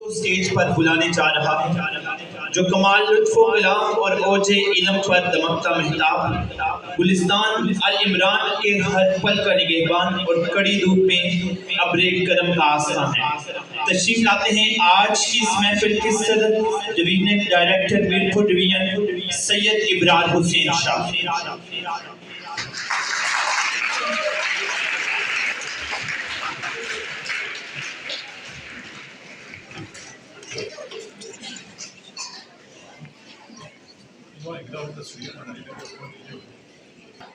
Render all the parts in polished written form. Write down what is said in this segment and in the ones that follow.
Stage پر بلانے جا رہا ہے جو کمال لطف و کلام اور اوج علم پر دمکتا مہتاب، گلستان العمران کے ہر پل کا نگہبان اور کڑی دھوپ میں ابر کرم کا آسان ہے۔ تشریف لاتے ہیں آج کی اس محفل کے صدر ڈویژنل ڈائریکٹر میرپور ڈویژن سید ابرار حسین شاہ۔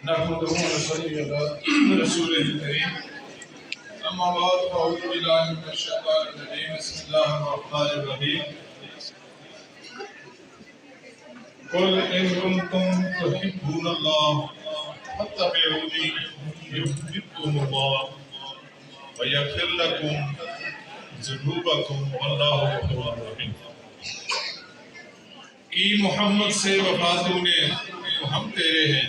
نحمده ونصلي على رسوله الكريم اما بعد فاعوذ بالله من الشيطان الرجيم بسم الله الرحمن الرحيم قل ان كنتم تحبون الله فاتبعوني يحببكم الله ويغفر لكم ذنوبكم والله غفور رحيم۔ کی محمد سے وفا تو نے تو ہم تیرے ہیں،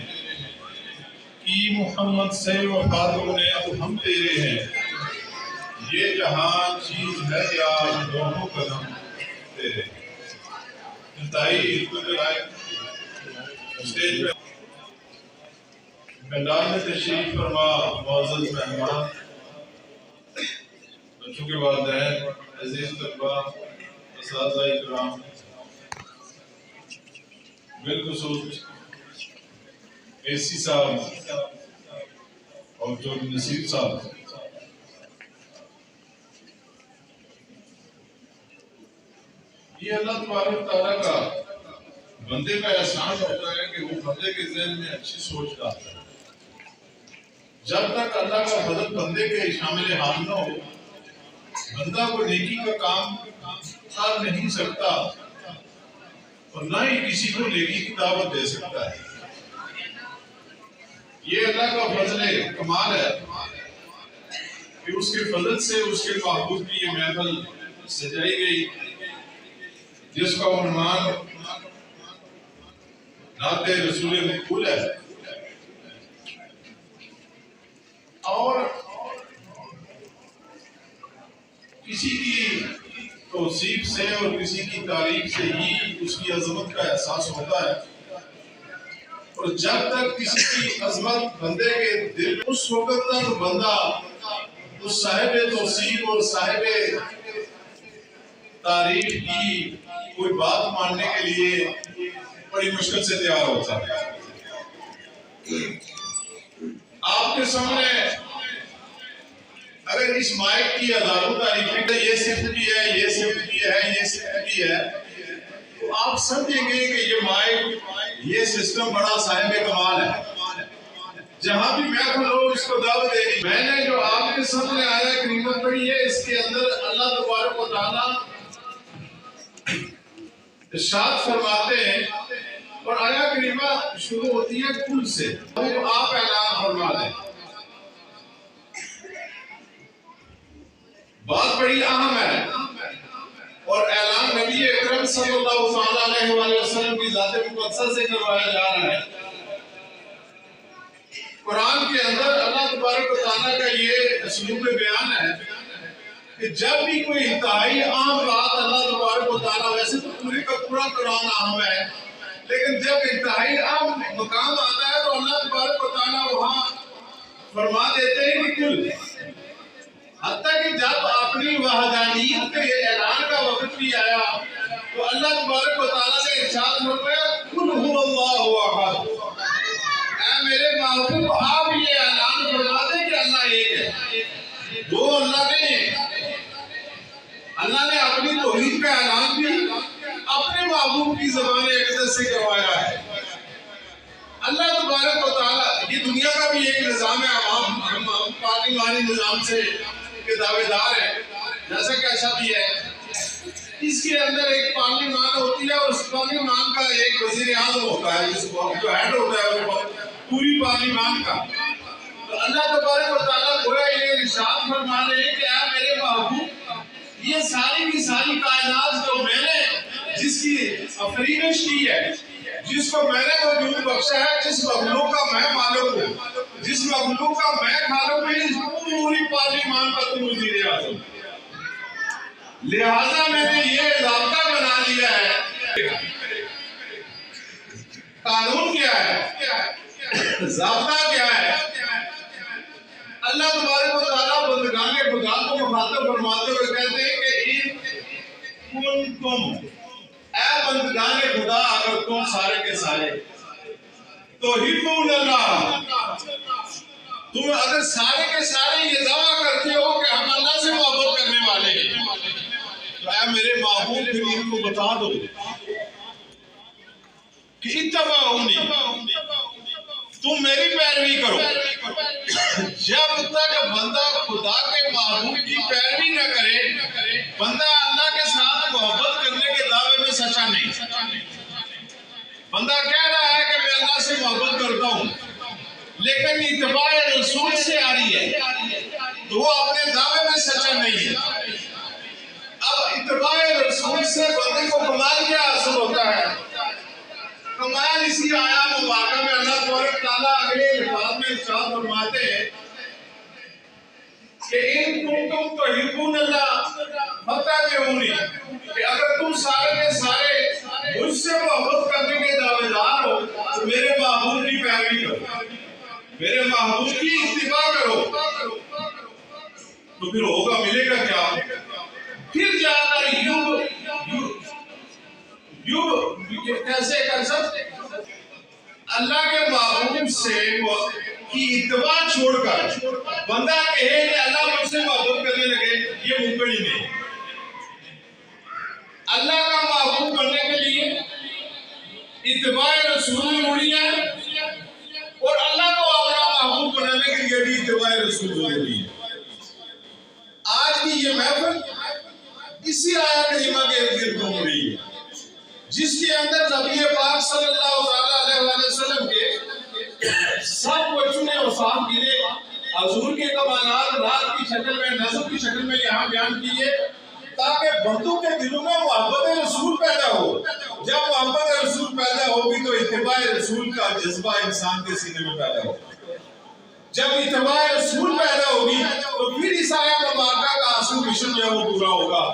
کی محمد سے وفا تو نے تو ہم تیرے ہیں، یہ جہاں چیز ہے کیا دونوں قدم تیرے۔ انتہائی اسٹیج پہ میدان میں تشریف فرما معزز مہمان، بچوں کے والدین، عزیز طلباء، اساتذہ اکرام، بالخصوص اے سی صاحب اور جو نصیر صاحب، یہ اللہ تبارک تعالیٰ کا بندے کا احسان ہوتا ہے کہ وہ بندے کے ذہن میں اچھی سوچ لاتا ہے۔ جب تک اللہ کا فضل بندے کے شامل حال نہ ہو، بندہ کو نیکی کا کام کر نہیں سکتا اور نہ ہی کسی کو نیکی کی دعوت دے سکتا ہے۔ یہ اللہ کا فضل کمال ہے کہ اس کے فضل سے اس کے محبوب کی یہ محفل سجائی گئی، جس کا عنوان نعت رسول مقبول ہے، اور کسی کی توصیف سے اور کسی کی تعریف سے ہی اس کی عظمت کا احساس ہوتا ہے، اور جب تک کسی کی عظمت بندے کے دل میں، اس وقت تک بندہ اس صاحب توصیف اور صاحب تعریف کی کوئی بات ماننے کے لیے بڑی مشکل سے تیار ہوتا ہے۔ آپ کے سامنے اگر اس مائک کی ہزاروں تعریفیں، یہ صفت بھی ہے، یہ صفت بھی ہے، یہ صفت بھی ہے، تو آپ سمجھیں گے کہ یہ مائک، یہ سسٹم بڑا صاحب کمال ہے۔ جہاں بھی محفل ہو اس کو دعوت دینی۔ میں نے جو آپ کے سامنے آیا کریمت پڑھی ہے، اس کے اندر اللہ تبارک و تعالیٰ ارشاد فرماتے ہیں، اور آیا کریمہ شروع ہوتی ہے کل سے، تو آپ اعلان فرما دیں۔ بات بڑی اہم ہے اور اعلان نبی اکرم صلی اللہ علیہ وسلم کی ذات مقدسہ سے کروایا جا رہا ہے۔ قرآن کے اندر اللہ تبارک و تعالیٰ کا یہ اسلوب بیان ہے کہ جب بھی کوئی انتہائی اہم بات اللہ تبارک و تعالیٰ، ویسے تو پورے کا پورا قرآن اہم ہے، لیکن جب انتہائی اہم مقام آتا ہے تو اللہ تبارک و تعالیٰ وہاں فرما دیتے ہیں کہ کل، حتیٰ کہ جب اپنی وحدانیت کے اعلان کا وقت بھی آیا تو اللہ تبارک و تعالیٰ نے ارشاد فرمایا قل هو اللہ احد۔ اے میرے محبوب، آپ یہ اعلان فرما دیں کہ اللہ ایک ہے، دو اللہ نہیں ہے۔ اللہ نے اپنی توحید کا اعلان بھی اپنے محبوب کی زبان اقدس سے کروایا ہے۔ اللہ تبارک و تعالیٰ، یہ دنیا کا بھی ایک نظام ہے، ہم پارلیمانی نظام سے کے دعوے دار ہیں، جیسا کہ ایسا بھی ہے۔ اس کے اندر ایک پارلیمان ہوتی ہے اور اس پارلیمان کا ایک وزیر اعظم ہوتا ہے، جس کو جو ہیڈ ہوتا ہے پوری پارلیمان کا۔ تو اللہ تبارک و تعالیٰ گویا یہ ارشاد فرما رہے ہیں کہ اے میرے محبوب، یہ ساری کی ساری کائنات جو میں نے جس کی افریدش کی ہے، جس کو میں نے وجود بخشا ہے، جس مخلوق کا میں مالک ہوں، جس مخلوق کا میں خالق ہوں، اس پوری پارلیمان کا تم وزیر اعظم۔ لہذا میں نے یہ ضابطہ بنا لیا ہے. قانون کیا ہے؟ ضابطہ کیا ہے؟ اللہ تبارک و تعالیٰ بندگان خدا کو مخاطب فرماتے ہوئے کہتے ہیں کہ ان کنتم، اے بندگان خدا اگر تم سارے کے سارے تحبون اللہ، تم اگر سارے کے سارے یہ دعویٰ کرتے ہو کہ ہم اللہ سے محبت کرنے والے ہیں، تو اے میرے محبوب پھر ان کو بتا دو کہ اتبعونی، تم میری پیروی کرو. جب تک بندہ خدا کے محبوب کی پیروی نہ کرے، بندہ اللہ کے ساتھ محبت کرنے کے دعوے میں سچا نہیں. بندہ کہہ رہا ہے کہ میں اللہ سے محبت کرتا ہوں، لیکن اتباع رسول سے آ رہی ہے تو وہ اپنے دعوے میں سچا نہیں ہے. اب اتباع رسول سے بندے کو کمال کیا حاصل ہوتا ہے؟ کمال اسی آیات مبارکہ میں اللہ تبارک تعالیٰ اگلے الفاظ میں ارشاد فرماتے ہیں کہ ان کنتم تحبون اللہ فاتبعونی، کہ اگر تم سارے کے سارے مجھ سے محبت کرنے کے دعوے دار ہو تو میرے محبوب کی پیروی کرو، میرے محبوب کی اتباع کرو. تو پھر ہوگا، ملے گا کیا؟ پھر جا کر کیسے کر سکتے؟ اللہ کے محبوب سے کی اتباع چھوڑ کر بندہ کہے کہ اللہ مجھ سے محبت کرنے لگے، یہ ممکن ہی نہیں. اللہ کا محبوب بننے کے لیے اتباع رسول ضروری ہے، اور اللہ کو اپنا محبوب بنانے کے لیے بھی اتباع رسول ضروری ہے. آج کی یہ محفل اسی آیت کریمہ کے ارد گرد گھوم رہی ہے، جس کے اندر نبی پاک صلی اللہ علیہ وسلم کے سب کو چنے اوصاف گرے، حضور کے کمالات رات کی شکل میں، نظم کی شکل میں یہاں بیان کیے، تاکہ بندوں کے دلوں میں محبت رسول پیدا ہو. جب محبت رسول پیدا ہوگی تو اتباع رسول کا جذبہ انسان کے سینے میں پیدا ہوگا. جب اتباع رسول پیدا ہوگی تو پھر اس آیت مبارکہ کا اصل مشن جو ہے وہ پورا ہوگا.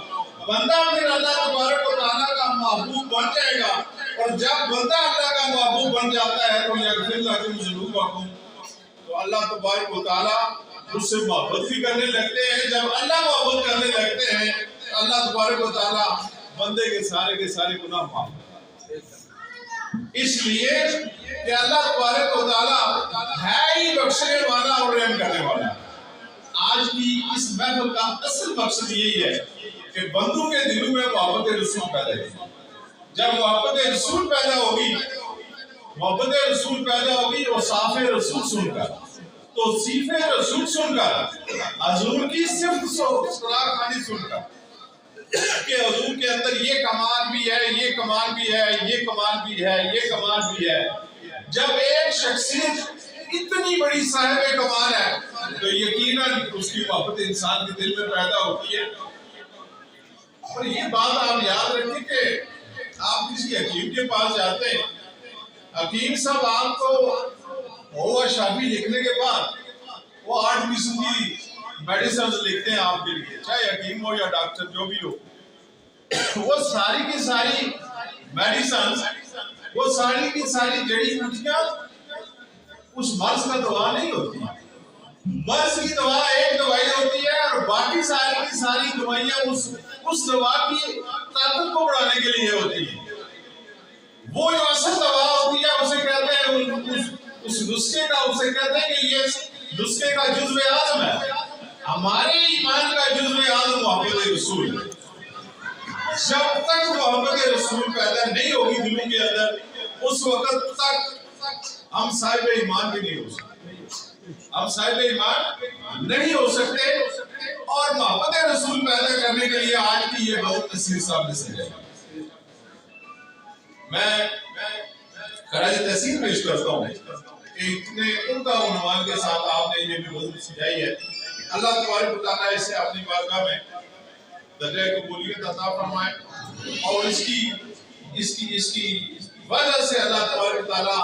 بندہ پھر اللہ تبارک و تعالیٰ کا محبوب بن جائے گا، اور جب بندہ اللہ کا محبوب بن جاتا ہے تو یغفر لکم ذنوبکم، تو اللہ تبارک و تعالیٰ اس سے محبت بھی کرنے لگتے ہیں. جب اللہ محبت کرنے لگتے ہیں اللہ تبارک و تعالیٰ بندے کے سارے گناہ معاف کرتے ہیں. اس لیے کہ اللہ تبارک و تعالیٰ ہے ہی بخشنے والا اور رحم کرنے والا. آج کی اس محفل کا اصل مقصد یہی ہے کہ بندوں کے دلوں میں محبت رسول پیدا ہوگی. جب محبت رسول پیدا ہوگی اور صاف رسول سن کر، تو صیف رسول سن کر، حضور کی صرف سراغ خانی سن کر کہ حضور کے اندر یہ کمال بھی ہے، یہ کمال بھی ہے، یہ کمال بھی ہے، یہ کمال بھی ہے. جب ایک شخصیت اتنی بڑی صاحب کمال ہے تو یقیناً اس کی محبت انسان کے دل میں پیدا ہوتی ہے. اور یہ بات آپ یاد رکھیں کہ آپ کسی حکیم کے پاس جاتے ہیں، حکیم صاحب آپ کو ہوا شافی لکھنے کے بعد وہ 8 قسم کی میڈیسنز لکھتے ہیں آپ کے لیے، چاہے حکیم ہو یا ڈاکٹر جو بھی ہو. وہ ساری کی ساری میڈیسنز، وہ ساری کی ساری جڑی بوٹیاں اس مرض کا دوا نہیں ہوتی. مرض کی دوا ایک دوائی ہوتی ہے، اور باقی ساری کی ساری دوائیاں اس دوا کی طاقت کو بڑھانے کے لیے ہوتی ہیں. وہ جو اصل دوا ہوتی ہے اسے کہتے ہیں، اس نسخے کا اسے کہتے ہیں کہ یہ نسخے کا جزو اعظم ہے. ہمارے ایمان کا جزو اعظم محبت رسول ہے. جب تک محبت رسول پیدا نہیں ہوگی دلوں کے اندر، اس وقت تک ہم صاحب ایمان بھی نہیں ہو سکتے. ہم صاحب ایمان نہیں ہو سکتے. اور محبت رسول پیدا کرنے کے لیے آج کی یہ بہت نصیر صاحب نے سجائی. میں خراج تحسین پیش کرتا ہوں کہ اتنے عمدہ عنوان کے ساتھ آپ نے یہ بھی بہت سجائی ہے. اللہ تبارک و تعالیٰ اسے اپنی بارگاہ میں درجہ قبولیت عطا فرمائے، اور اس کی وجہ سے اللہ تبارک و تعالیٰ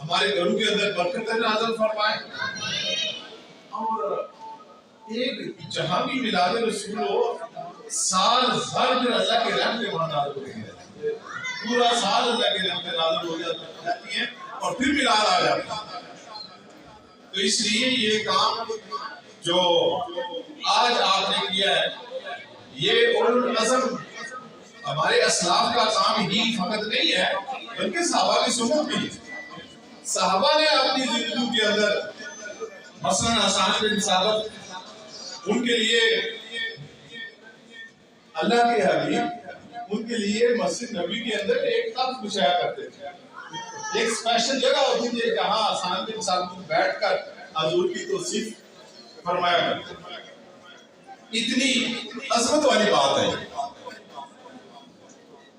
ہمارے گھروں کے اندر برکت نازل فرمائے. اور ایک جہاں بھی میلاد رسول ہو، سال بھر پھر اللہ کے رحمتیں وہاں نازل ہوتی ہیں، پورا سال اللہ کے رحمتیں نازل ہو جاتی ہیں اور پھر میلاد آ جاتا ہے۔ تو اس لیے یہ کام جو آج آپ نے کیا ہے یہ اولو العزم ہمارے اسلاف کا کام ہی فقط نہیں ہے بلکہ صحابہ کی سنت بھی ہے۔ صحابہ نے اپنی زندگی کے اندر مثلاً حسان بن ثابت، ان کے لیے اللہ کے حبیب ان کے لیے مسجد نبی کے اندر ایک تخت بچھایا کرتے تھے، ایک اسپیشل جگہ ہوتی تھی جہاں حسان بن ثابت بیٹھ کر حضور کی توصیف فرمایا کرتے تھے۔ اتنی عظمت والی بات ہے۔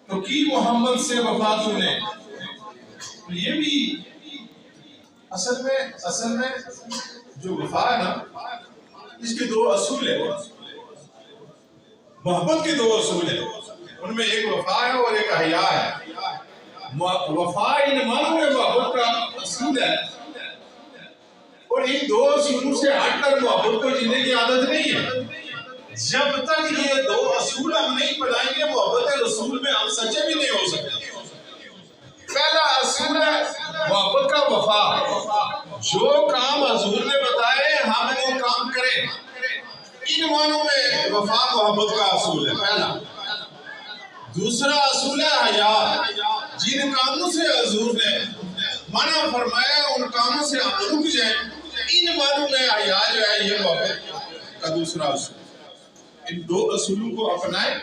تو کی محمد سے وفات ہونے، یہ بھی اصل میں جو وفا ہے نا، اس کے دو اصول ہیں، محبت کے دو اصول ہیں، ان میں ایک وفا ہے اور ایک احیاء ہے۔ وفا ان معنوں میں محبت کا اصول ہے اور ان دو اصولوں سے ہٹ کر محبت کو جینے کی عادت نہیں ہے۔ جب تک یہ دو اصول ہم نہیں پڑھائیں گے محبت رسول میں ہم سچے بھی نہیں ہو سکتے۔ پہلا اصول ہے محبت کا وفا، جو کام حضور نے بتائے ہم وہ کام کریں، ان معنوں میں وفا محبت کا اصول ہے پہلا۔ دوسرا اصول ہے حیا، جن کاموں سے حضور نے منع فرمایا ان کاموں سے ہم رک جائیں، ان معنوں میں حیا جو ہے یہ محبت کا دوسرا اصول۔ ان دو اصولوں کو اپنائیں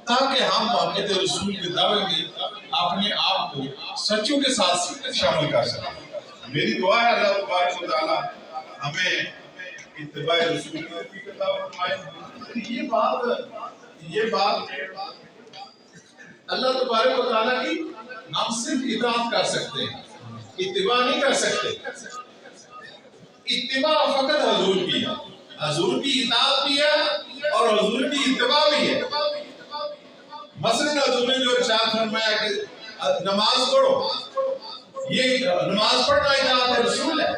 تاکہ ہم محبت رسول کے دعوے میں اپنے آپ کو سچوں کے ساتھ شامل کر سکیں۔ میری دعا ہے اللہ تبارک و تعالیٰ ہمیں اتباع رسول کی توفیق عطا فرمائے۔ یہ بات اللہ تبارک و تعالیٰ کی ہم صرف اطاعت کر سکتے ہیں، اتباع نہیں کر سکتے۔ اتباع فقط حضور کی ہے، حضور کی اطاعت بھی ہے اور حضور کی اتباع بھی ہے۔ مثلاً حضور نے جو ارشاد فرمایا کہ نماز پڑھو، یہ نماز پڑھنا اطاعت رسول ہے،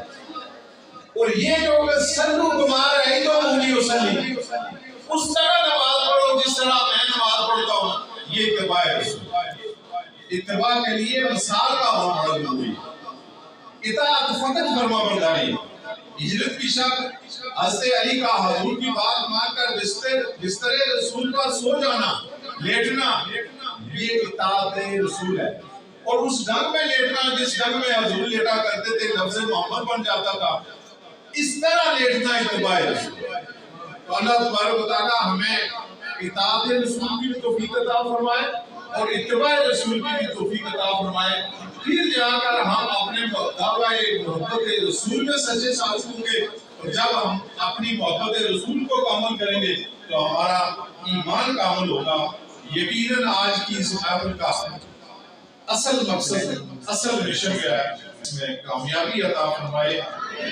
اور یہ جو سلو کمار ہے تو انہی وسلی اس طرح نماز پڑھو جس طرح میں نماز پڑھتا ہوں، یہ اتباع رسول۔ اتباع کے لیے مثال کا ہونا بڑا ضروری ہے، اطاعت فقط فرما برداری۔ ہجرت کی شب حضرت علی کا حضور کی بات مان کر بستر رسول پر سو جانا، لیٹنا، یہ اطاعت رسول ہے، اور اس ڈھنگ میں لیٹنا جس ڈھنگ میں حضور لیٹا کرتے تھے لفظ محمد بن جاتا تھا، اس طرح لیٹنا اتباع رسول۔ تو اللہ تبارک و تعالیٰ ہمیں اطاعت رسول کی بھی توفیق عطا فرمائے اور اتباع رسول کی بھی توفیق عطا فرمائے، پھر جا کر ہم اپنے دعوی محبت رسول میں سچے ثابت ہوں گے، اور جب ہم اپنی محبت رسول کو کامل کریں گے تو ہمارا ایمان کامل ہوگا۔ یقیناً آج کی اس محفل کا اصل مقصد، اصل مشن کیا ہے، اس میں کامیابی عطا فرمائے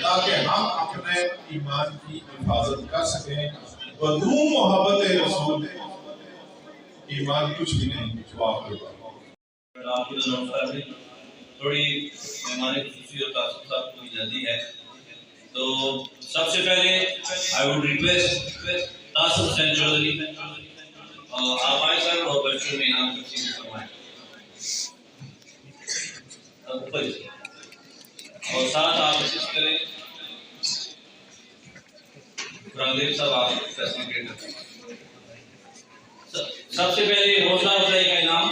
تاکہ ہم اپنے ایمان کی حفاظت کر سکیں۔ بدون محبت رسول ایمان کچھ بھی نہیں، جواب ہوگا۔ تھوڑی ہماری خصوصی اور تعصب کو جلدی ہے، تو سب سے پہلے I would request تعصب حسین چودھری آپ آئے سر اور بچوں میں انعام تقسیم فرمائیں، اور ساتھ آپ اسسٹ کریں۔ رنگیب صاحب آپ فیسلیٹیٹ کریں۔ سب سے پہلے حوصلہ افزائی کا انعام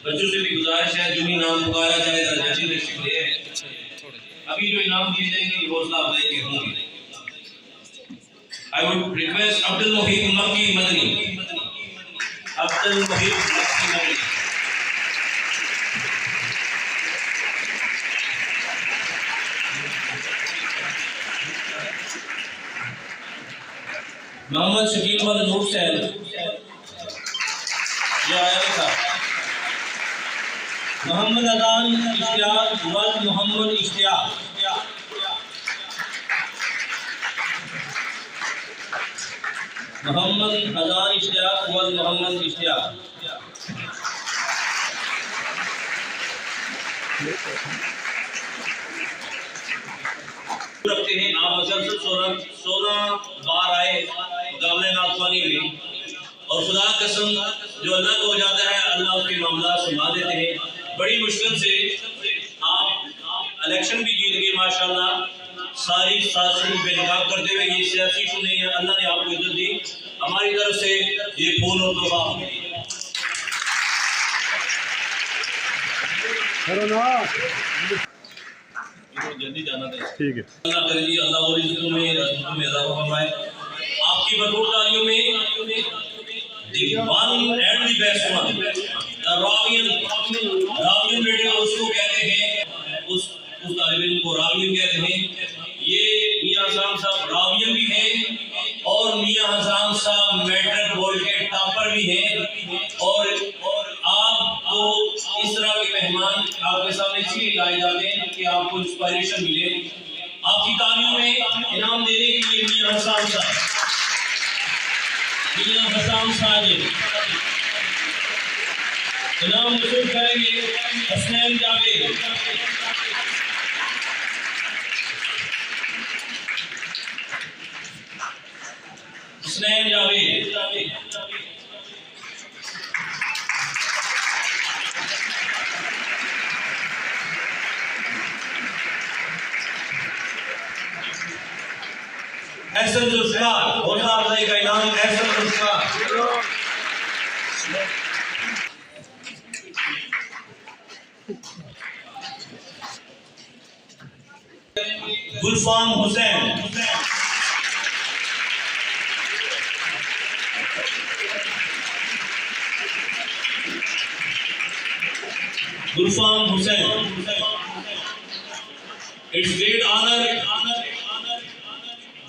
بچوں سے بھی گزارش ہے، جو بھی نام پکارا جائے ذرا جلدی تشریف لے آئیں۔ ابھی جو انعام دیے جائیں گے حوصلہ افزائی کے ہوں گے۔ I would request عبد المحیط مکی مدنی، عبد المحیط مکی مدنی۔ محمد شکیل مد نور سین یہ آیا تھا۔ محمد اذان اشتیاق ول محمد اشتیاق، محمد اذان اشتیاق ول محمد اشتیاق۔ رکھتے ہیں آپ مسلسل 16 بار آئے مقابلہ ناتوانی میں، اور خدا قسم جو اللہ کو ہو جاتا ہے اللہ اس کے معاملات سنبھال دیتے ہیں. بڑی مشکل سے آپ الیکشن بھی جیت گئے ماشاءاللہ ساری سازشوں پہ نقاب کرتے ہوئے. یہ سیاسی ایشو نہیں ہے, اللہ نے آپ کو عزت دی. ہماری طرف سے یہ پھول اور تحفہ. جلدی جانا تھا. ٹھیک ہے. اللہ کرے جی اللہ اور عزتوں میں اضافہ فرمائے. آپ کی بھرپور تعلیموں میں the one and the best one Ravian بیٹے اس کو کہتے ہیں, اس طالب علم کو راوین کہتے ہیں. یہ میاں حسام صاحب راوین بھی ہیں اور میاں حسام صاحب میٹرک بورڈ کے ٹاپر بھی ہیں. اور آپ کو اس طرح کے مہمان آپ کے سامنے اس لیے لائے جاتے ہیں کہ آپ کو انسپائریشن ملے. آپ کی تعلیموں میں انعام دینے کے لیے میاں حسام صاحب, میاں حسام ساجد انعام وصول کریں گے. حسین جاوید, حسین جاوید, احسن ذوالفقار, حوصلہ افزائی کا انعام احسن ذوالفقار. گلفام حسین, گلفام حسین. It's great honor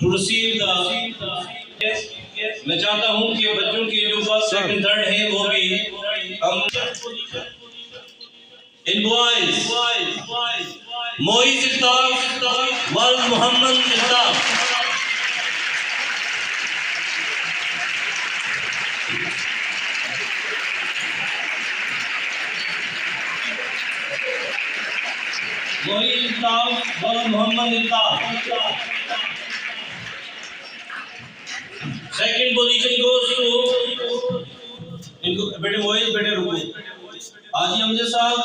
to receive the. میں چاہتا ہوں کہ بچوں کے جو فرسٹ سیکنڈ تھرڈ ہیں وہ بھی ان بوائز معیز الطاف وال محمد الطاف. معیز الطاف وال Muhammad Altaf. Second position goes to بیٹے معیز, بیٹے رکو. حاجی امجد صاحب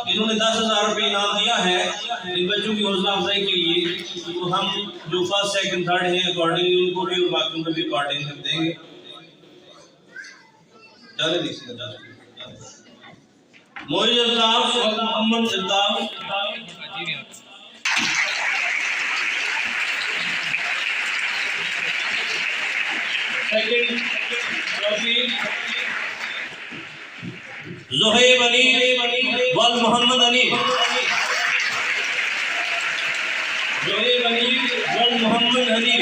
انہوں نے 10,000 روپے انعام دیا ہے ان بچوں کی حوصلہ افزائی کے لیے. تو ہم جو فرسٹ سیکنڈ تھرڈ ہیں اکارڈنگلی ان کو بھی اور باقیوں کو بھی اکارڈنگ دیں گے. چلے دیکھیے معیز الطاف اور محمد الطاف. سیکنڈ ٹرافی زہیب علی وال محمد علی. زہیب علی وال محمد علی.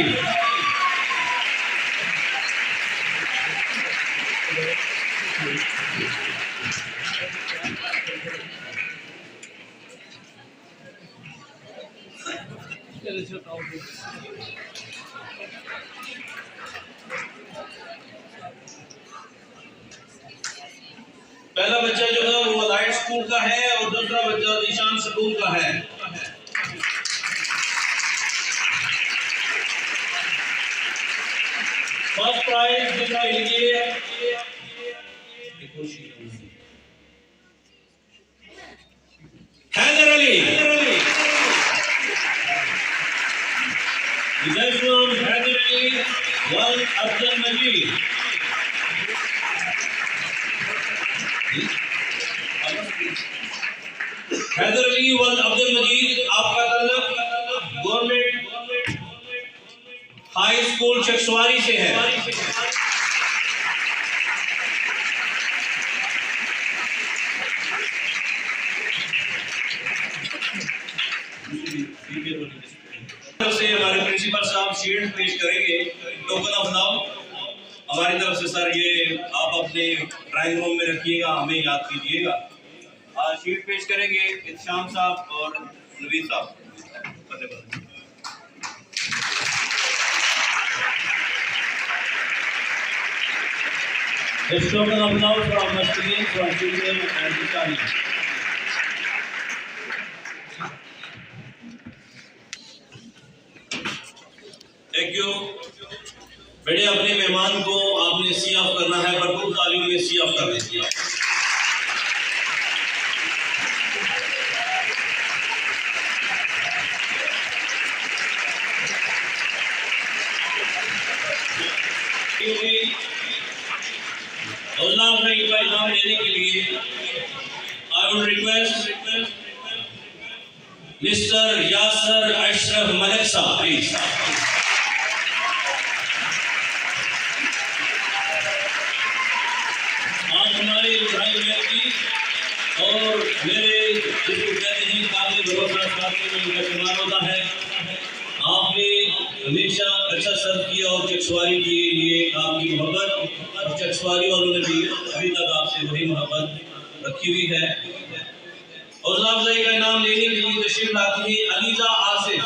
پہلا بچہ جو ہے وہ لائٹ سکول کا ہے اور دوسرا بچہ ذیشان سکول کا ہے. فرسٹ پرائز جس کے لیے حیدر علی, حیدر علی وال عبد المجید. حیدر علی وال عبد المجید آپ کا تعلق گورنمنٹ ہائی اسکول چکسواری سے ہے. سے ہمارے پرنسپل صاحب شیلڈ پیش کریں گے. ٹوکن آف لو ہماری طرف سے سر یہ آپ اپنے ڈرائنگ روم میں رکھیے گا, ہمیں یاد کیجیے گا. شیٹ پیش کریں گے اسلام صاحب اور نوید صاحب. This token of love from the students, from children and the family. Thank you. بیٹے اپنے مہمان کو آپ نے سی آف کرنا ہے، بھرپور تعلیم میں سی آف کر دیجیے. حوصلہ افزائی کا انعام لینے کے لیے I would request Mr. Yasir اشرف ملک صاحب پلیز. آپ ہمارے بھائی بہن اور میرے جس کو کہتے ہیں قابل بھروسہ ساتھی میں ان کا شمار ہوتا ہے. آپ نے ہمیشہ اچھا سرو کیا اور چکسواری کے لیے آپ کی محبت اور چکسواری والوں نے بھی ابھی تک آپ سے وہی محبت رکھی ہوئی ہے. حوصلہ افزائی کا انعام لینے کے لیے تشریف لاتی ہے علیزہ آصف.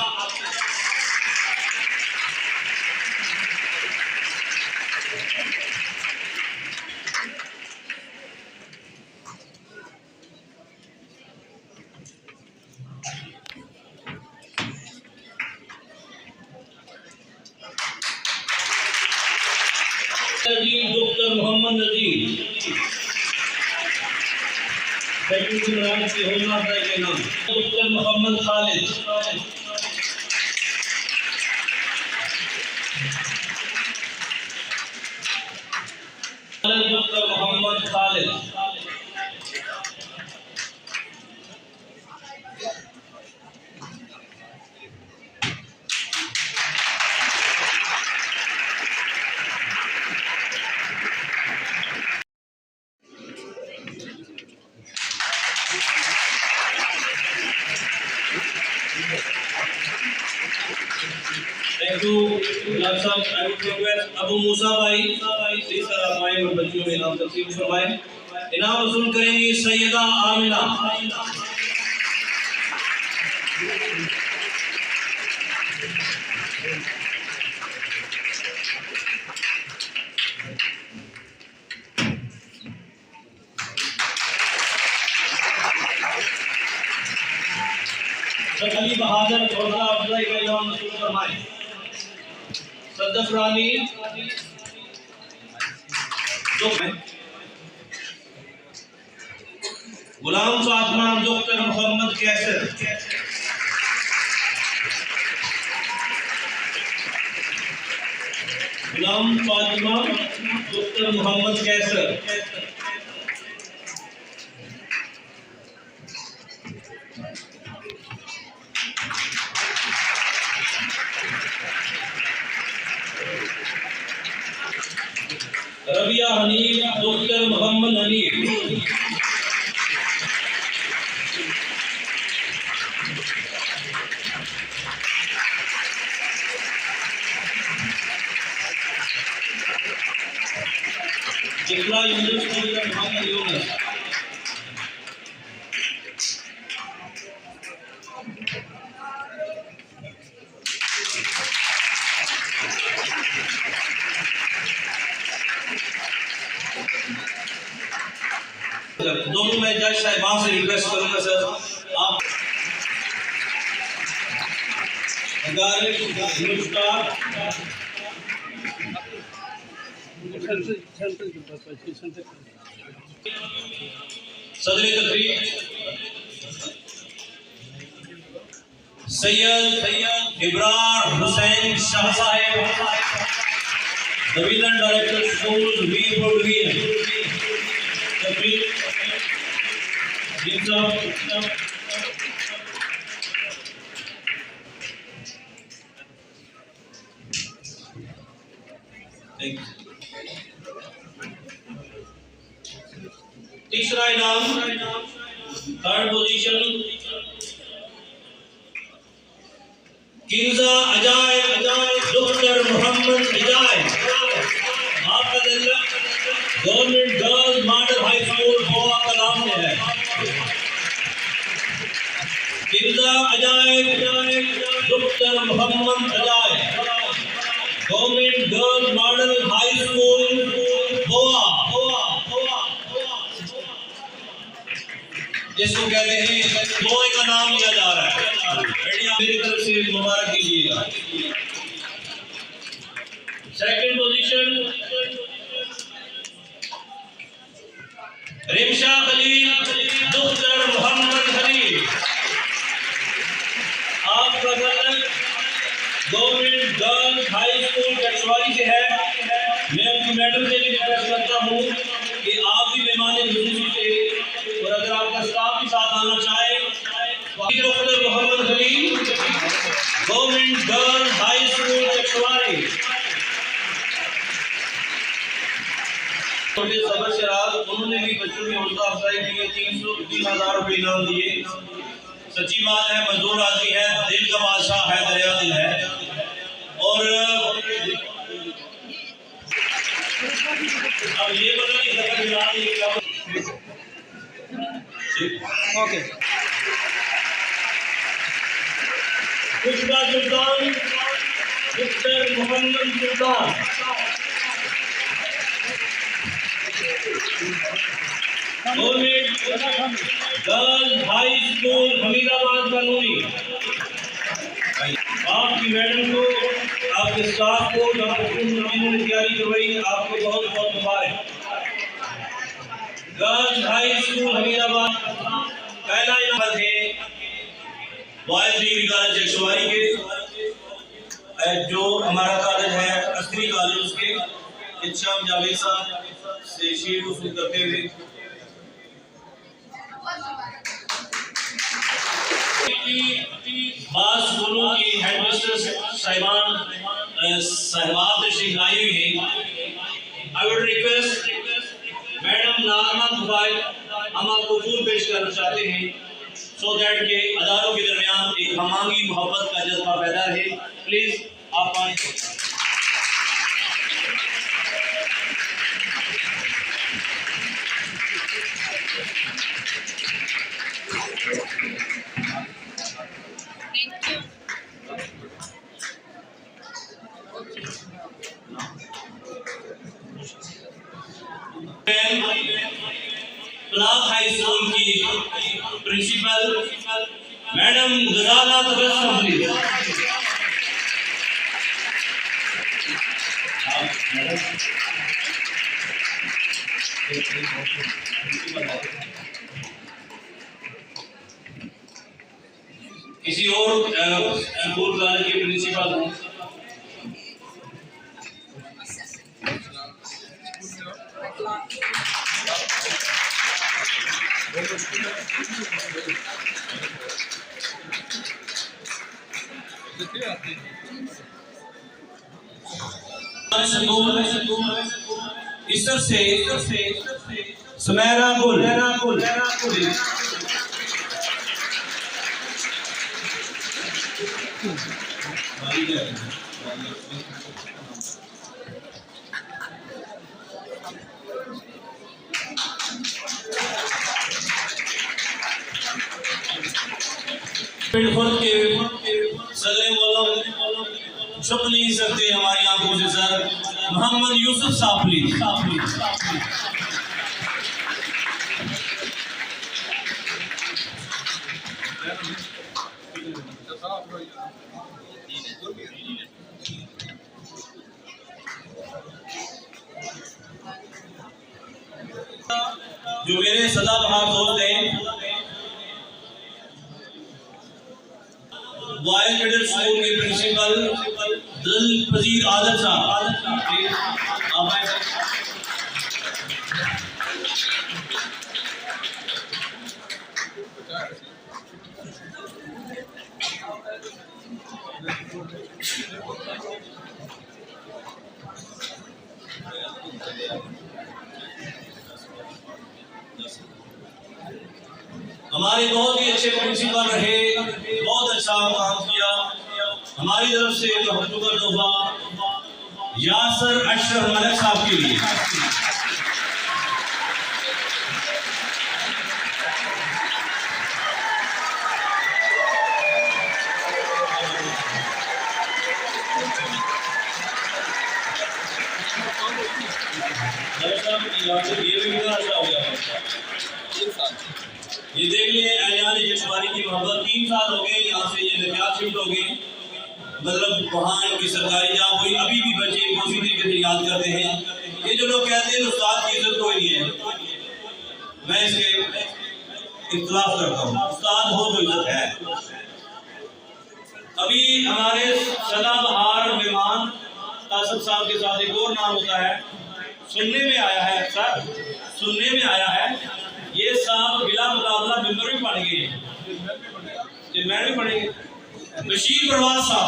ڈاکٹر محمد نذیر سیکرٹری برانچ کے حوصلہ افزائی کے نام. Doctor Muhammad Khalid. Doctor Muhammad Khalid. Thank you, doctor صاحب. I would request ابو موسیٰ بھائی اس طرح آئیں اور بچوں میں انعام تقسیم فرمائیں. انعام وصول کریں گے سیدہ آمنہ. علی بہادر حوصلہ افزائی کا انعام وصول فرمائیں. صدف رانی غلام فاطمہ ڈاکٹر محمد کیسر. غلام فاطمہ ڈاکٹر محمد کیسر. ربیہ حنیف ڈاکٹر محمد حنیف. اقرا یونس ڈاکٹر محمد یونس. دونوں میں جج صاحبان سے ریکویسٹ کروں گا سر آپ صدر تقریب سید ابرار حسین شاہ صاحب division director school Mirpur division. تیسرا انعام تھرڈ پوزیشن کنزا عجائب ڈاکٹر محمد عجائب. آپ کا government girls model high school Goa کا نام کیا ہے؟ کنزا عجائب ڈاکٹر محمد عجائب government girls model high school Goa. جس کو کہتے ہیں گوئے کا نام لیا جا رہا ہے. میری طرف سے مبارک کیجیے گا. Second position, رمشا خلیل دختر محمد خلیل. آپ کا تعلق گورنمنٹ گرلز ہائی اسکول کچواری سے ہے. میں اپنی میڈم سے بھی ریکویسٹ کرتا ہوں کہ آپ بھی مہمان خصوصی سے، اور اگر آپ کا اسٹاف بھی ساتھ آنا چاہے، دختر محمد خلیل گورنمنٹ گرلز ہائی اسکول کچواری. صبر شراز انہوں نے بھی بچوں کی حوصلہ افزائی کے لیے 3,000 روپے انعام دیے. سچی بات ہے، مزدور آدمی ہے، دل کا بادشاہ ہے، دریا دل ہے. اور اب یہ پتہ نہیں سفر شراز یہ کیا اوکے کچھ کا سلطان دختر محمد سلطان. گورنمنٹ گرلز ہائی اسکول حمید آباد قانونی. آپ کی میڈم کو، آپ کے اسٹاف کو، جنہوں نے تیاری کروائی، آپ کو بہت بہت مبارک. گرلز ہائی اسکول حمید آباد پہلا انعام ہے بوائز ڈگری کالج چکشواری کے، جو ہمارا کالج ہے عسکری کالج، اس کے انشام جاوید صاحب سے شیر وصول کرتے ہوئے بعض اسکولوں کی ہیڈ مسٹرز صاحبات تشریف لائی ہوئی ہیں. I would request madam Norma Tufail, ہم آپ کو پھول پیش کرنا چاہتے ہیں so that کہ اداروں کے درمیان ایک ہم آہنگی محبت کا جذبہ پیدا ہے. پلیز آپ آئیں. بلاک ہائی اسکول کی principal madam Ghazala Tabassum please. کسی اور اسکول کالج کے پرنسپل ہوں. اس طرف سے سمیرہ گل. خود کے صدر معلوم چھپ نہیں سکتے ہماری آنکھوں سے سر. محمد یوسف صاحب پلیز. جو میرے سدا بہار دوست ہیں، وائل مڈل اسکول کے پرنسپل دل پذیر عادل صاحب. ہمارے بہت ہی اچھے پرنسپل رہے، بہت اچھا کام کیا. ہماری طرف سے بہتوں کا تحفہ یاسر اشرف ملک صاحب کے لیے. یہ دیکھ لیں اہلیان جشواری کی محبت. 3 سال ہو گئے یہاں سے یہ نکات شفٹ ہو گئے. مطلب وہاں ان کی سرکاری جاب ہوئی، ابھی بھی بچے ان کو اسی طریقے سے یاد کرتے ہیں. یہ جو لوگ کہتے ہیں استاد کی عزت کوئی نہیں ہے، میں اس کے اختلاف کرتا ہوں. استاد ہو تو عزت ہے. ابھی ہمارے سدا بہار مہمان تحصیل صاحب کے ساتھ ایک اور نام ہوتا ہے، سننے میں آیا ہے، سر سننے میں آیا ہے یہ صاحب بلا مقابلہ ممبر بھی پڑھ گئے ہیں، چیئرمین بھی پڑھے گئے. بشیر پرواز صاحب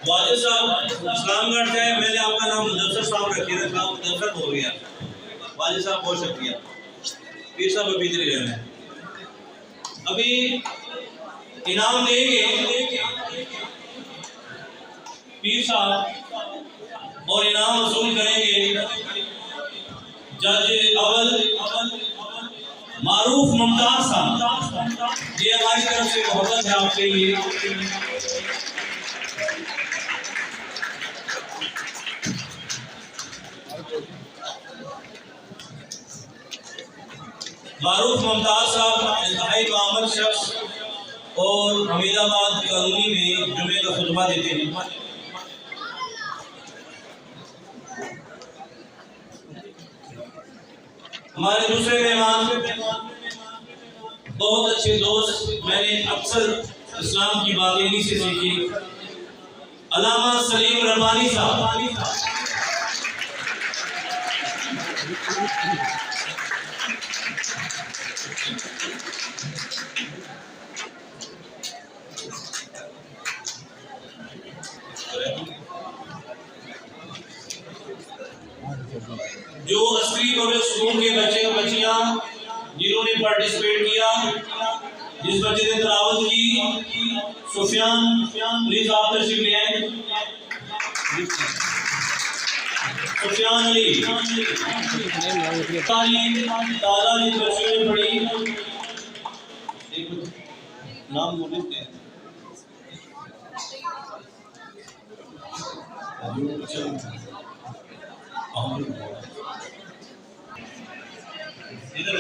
واجد صاحب اسلام گڑھ سے. میں نے آپ کا نام مدثر صاحب رکھے تھا، کام مدثر ہو گیا. واجد صاحب بہت شکریہ. پیر صاحب ابھی ادھر ہی رہے. ابھی انعام دیں گے پیر صاحب اور انعام وصول کریں گے جج اول معروف ممتاز صاحب. یہ ہماری طرف سے محبت ہے آپ کے لیے. معروف ممتاز صاحب انتہائی معمر شخص اور حمید آباد کالونی میں جمعے کا خطبہ دیتے ہیں. ہمارے دوسرے مہمان بہت اچھے دوست، میں نے اکثر اسلام کی باتیں انہی سے سیکھی، علامہ سلیم رحمانی صاحب. جو عسکری پبلک اسکول کے بچے اور بچیاں جنہوں نے پارٹیسپیٹ کیا، جس بچے نے تلاوت کی، سفیان پلیز آپ تشریف لے آئیں. سفیان علی تازہ جن بچوں نے پڑھی، نام بولتے ہیں ادھر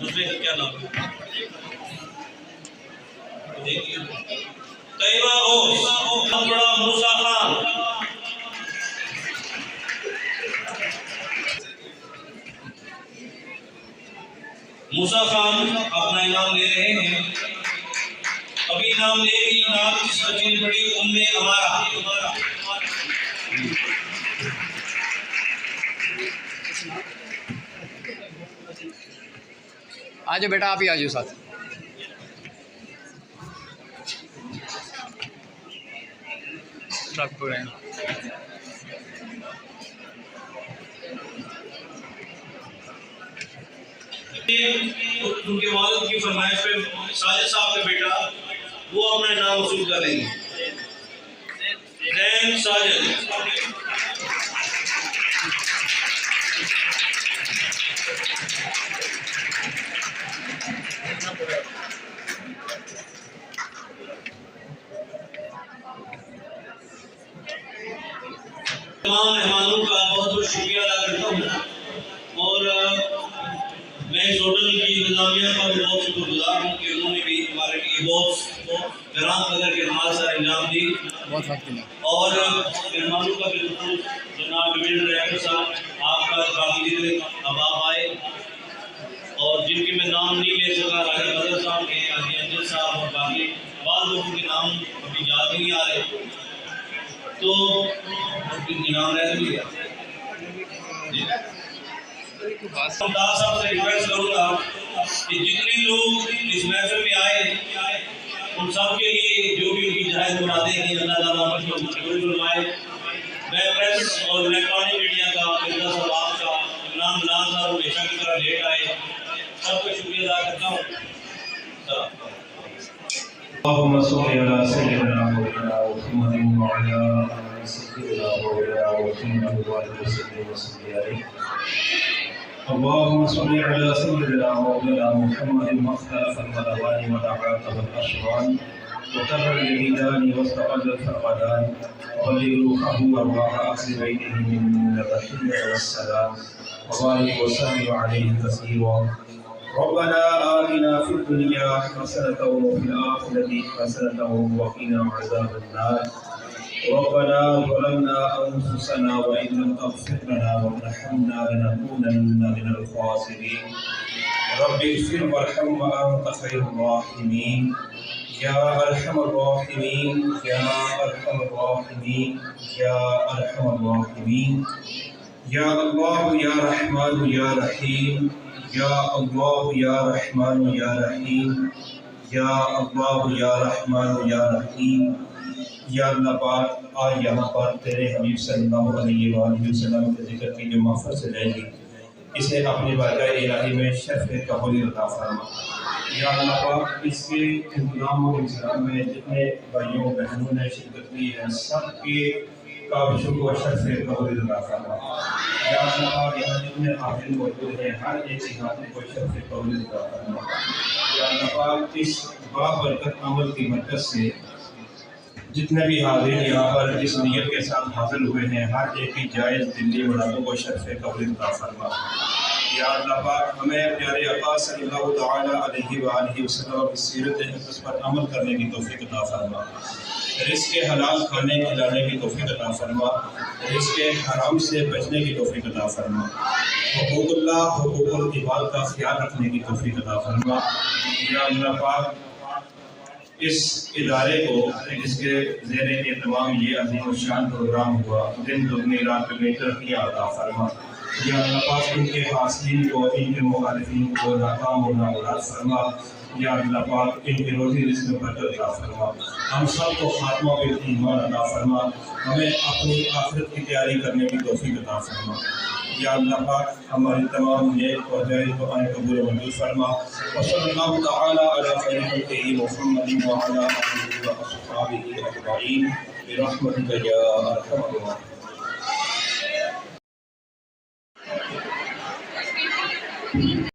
دوسرے کا کیا نام ہے؟ طیبہ غوث، بڑا موسیٰ خان. موسیٰ خان اپنا انعام لے رہے ہیں. ابھی انعام لے گی نام جس بچے نے پڑھی ہمارا. آجو بیٹا، آپ ہی آجو ساتھ. رکھ رہے ہیں. ان کے والد کی فرمائش پہ ساجد صاحب کا بیٹا وہ اپنا انعام وصول کر رہے ہیں. زین ساجد. تمام مہمانوں کا بہت بہت شکریہ ادا کرتا ہوں، اور میں اس ہوٹل کی انتظامیہ کا بھی بہت شکر گزار ہوں کہ انہوں نے بھی ہمارے لیے بہت گرام قدر کے مال سارے انجام دی. اور مہمانوں کا بھی خصوص جناب ڈویژن ڈائریکٹر صاحب، آپ کا باقی جتنے احباب آئے اور جن کے میں نام نہیں لے سکا، راجہ بدر صاحب کے، حاجی انجل صاحب اور باقی بعض لوگوں کے نام ابھی یاد نہیں آ رہے، تو انعام رہ گیا. ممتاز صاحب سے ریکویسٹ کروں گا کہ جتنے لوگ اس محفل میں آئے ان سب کے لیے جو بھی ان کی جائز مرادیں ہیں اللہ تعالیٰ ان کو قبول فرمائے. میں پریس اور الیکٹرانک میڈیا کا، مرزا صاحب آپ کا، عمران بلال صاحب ہمیشہ کی طرح لیٹ آئے، سب کا شکریہ ادا کرتا ہوں. اللهم صل على سيدنا محمد وعلى آل سيدنا محمد وسلم عليه. اللهم صل على سيدنا مولانا محمد مختلف الملوان وتعاقب الاشرار وقرر اليدان واستقل الفقدان وبلغ روحه وارواح اهل بيته من الرحمه والسلام وبارك وسلم عليه كثيرا. ربنا آتنا في الدنيا حسنة وفي الآخرة حسنة وقنا عذاب النار. ربنا ظلمنا أنفسنا وإن لم تغفر لنا وترحمنا لنكونن من الخاسرين. رب اغفر وارحم وأنت خير الراحمين يا أرحم الراحمين يا أرحم الراحمين يا أرحم الراحمين. يا الله يا رحمن يا رحيم يا الله يا رحمن يا رحيم يا الله يا رحمن يا رحيم. یا اللہ پاک آج یہاں پر تیرے حبیب صلی اللہ علیہ وآلہ وسلم کے ذکر کی جو محفل سے جائے گی اسے اپنی بارگاہ الہی میں شرف قبولی عطا فرما. یا اللہ پاک اس کے انتظام و انتظام میں جتنے بھائیوں بہنوں نے شرکت کی ہے سب کے کابشوں کو شرف قبولی عطا فرما. یا اللہ پاک یہاں جتنے حاضر موجود ہیں ہر ایک حاضر کو شرف قبولی عطا فرما. یا اللہ پاک اس بابرکت عمل کی برکت سے جتنے بھی حاضرین یہاں پر اس نیت کے ساتھ حاضر ہوئے ہیں ہر ایک کی جائز دلی مرادوں کو شرف قبول عطا فرما. یا اللہ پاک ہمیں پیارے آقا صلی اللہ تعالی علیہ وآلہ وسلم کی سیرت اقدس پر عمل کرنے کی توفیق عطا فرما. رزق حلال کھانے کھلانے کی توفیق عطا فرما. رزق حرام سے بچنے کی توفیق عطا فرما. حقوق اللہ حقوق العباد کا خیال رکھنے کی توفیق عطا فرما. یا اللہ پاک اس ادارے کو جس کے زیر اہتمام یہ عظیم الشان پروگرام ہوا دن دگنی رات میں ترقیاں عطا فرما. یا اللہ پاک ان کے حاصلین کو ان کے مخالفین کو ناکام و نامراد فرما. یا اللہ پاک ان کے روزی رزق میں برکت عطا فرما. ہم سب کو خاتمہ بالایمان عطا فرما. ہمیں اپنی آخرت کی تیاری کرنے کی توفیق عطا فرما. یا اللہ پاک ہماری تمام نیک اور جائز دعائیں قبول و منظور فرما. وصلی اللہ تعالی علی خیر خلقہ محمد وعلی آلہ واصحابہ اجمعین برحمتک یا ارحم الراحمین.